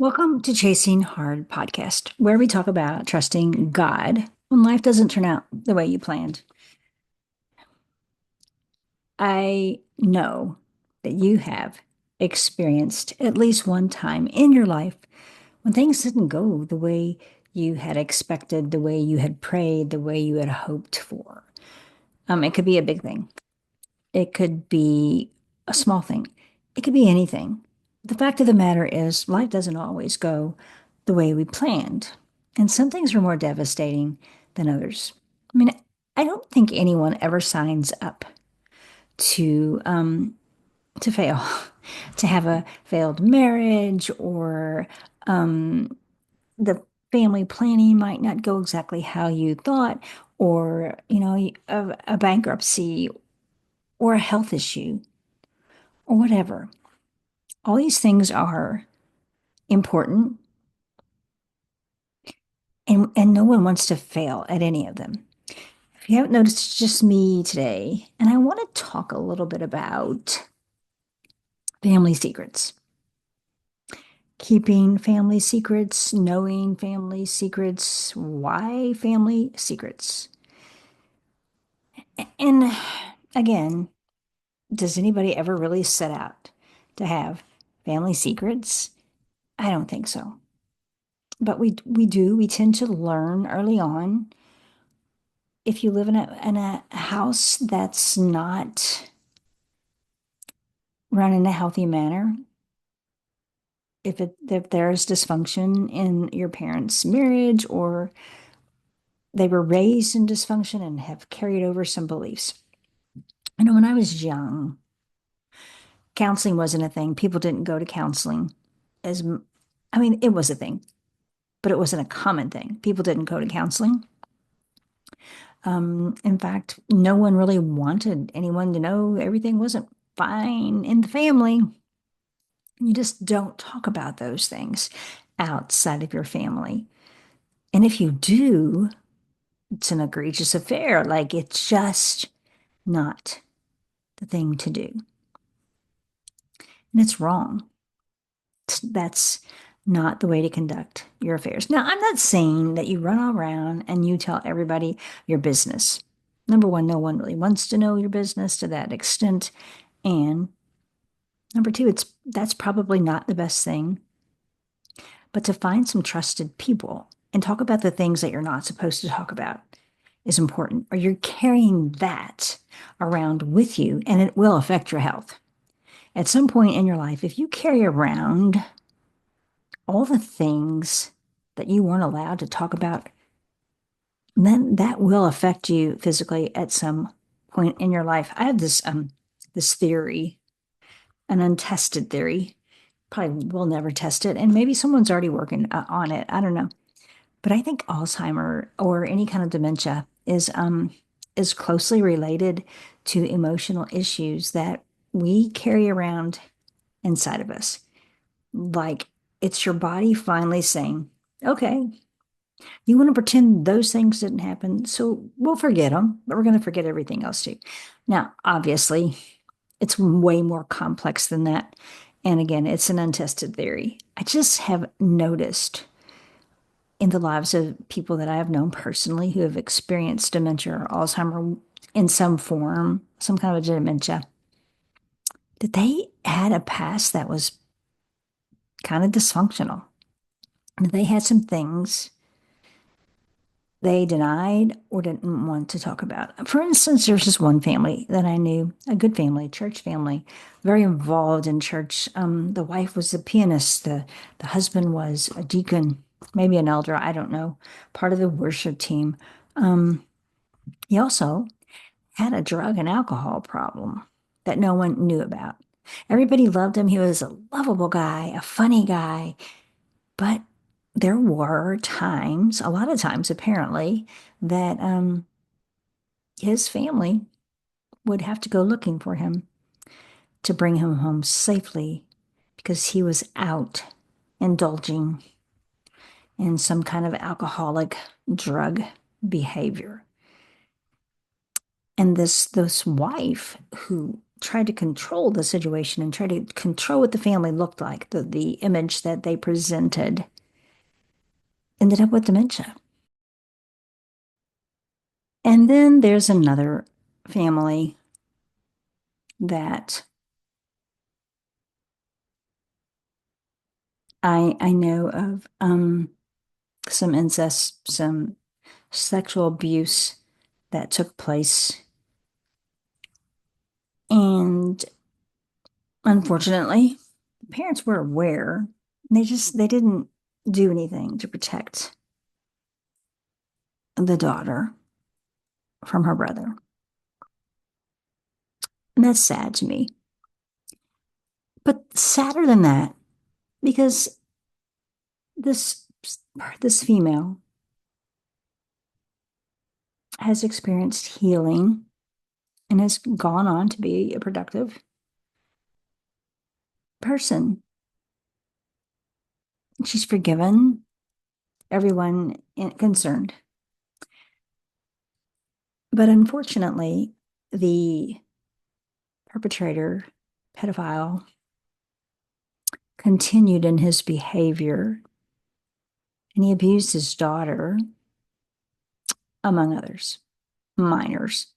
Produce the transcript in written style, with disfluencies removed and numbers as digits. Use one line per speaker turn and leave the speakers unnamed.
Welcome to Chasing Hard podcast, where we talk about trusting God when life doesn't turn out the way you planned. I know that you have experienced at least one time in your life when things didn't go the way you had expected, the way you had prayed, the way you had hoped for. It could be a big thing. It could be a small thing. It could be anything. The fact of the matter is, life doesn't always go the way we planned. And some things are more devastating than others. I mean, I don't think anyone ever signs up to fail, to have a failed marriage, or the family planning might not go exactly how you thought, or a bankruptcy or a health issue or whatever. All these things are important, and no one wants to fail at any of them. If you haven't noticed, it's just me today, and I want to talk a little bit about family secrets. Keeping family secrets, knowing family secrets, why family secrets. And again, does anybody ever really set out to have family secrets? I don't think so. But we tend to learn early on. If you live in a house that's not run in a healthy manner, if there's dysfunction in your parents' marriage, or they were raised in dysfunction and have carried over some beliefs. I know when I was young, counseling wasn't a thing. People didn't go to counseling as, I mean, it was a thing, but it wasn't a common thing. People didn't go to counseling. In fact, no one really wanted anyone to know everything wasn't fine in the family. You just don't talk about those things outside of your family. And if you do, it's an egregious affair. Like, it's just not the thing to do. And it's wrong. That's not the way to conduct your affairs. Now, I'm not saying that you run around and you tell everybody your business. Number one, no one really wants to know your business to that extent. And number two, that's probably not the best thing. But to find some trusted people and talk about the things that you're not supposed to talk about is important, or you're carrying that around with you and it will affect your health. At some point in your life, if you carry around all the things that you weren't allowed to talk about, then that will affect you physically at some point in your life. I have this theory, an untested theory. Probably will never test it, and maybe someone's already working on it. I don't know. But I think Alzheimer or any kind of dementia is closely related to emotional issues that we carry around inside of us. Like, it's your body finally saying, okay, you want to pretend those things didn't happen, so we'll forget them, but we're going to forget everything else too. Now, obviously, it's way more complex than that. And again, it's an untested theory. I just have noticed in the lives of people that I have known personally who have experienced dementia or Alzheimer in some form, some kind of dementia, that they had a past that was kind of dysfunctional. They had some things they denied or didn't want to talk about. For instance, there's this one family that I knew, a good family, church family, very involved in church. The wife was a pianist, the husband was a deacon, maybe an elder, I don't know, part of the worship team. He also had a drug and alcohol problem that no one knew about. Everybody loved him. He was a lovable guy, a funny guy, but there were times, a lot of times apparently, that his family would have to go looking for him to bring him home safely because he was out indulging in some kind of alcoholic drug behavior. And this wife who tried to control the situation and tried to control what the family looked like, the image that they presented, ended up with dementia. And then there's another family that I know of some incest, some sexual abuse that took place. And unfortunately, the parents were aware. They didn't do anything to protect the daughter from her brother. And that's sad to me. But sadder than that, because this this female has experienced healing and has gone on to be a productive person. She's forgiven everyone concerned. But unfortunately, the perpetrator, pedophile, continued in his behavior and he abused his daughter, among others, minors.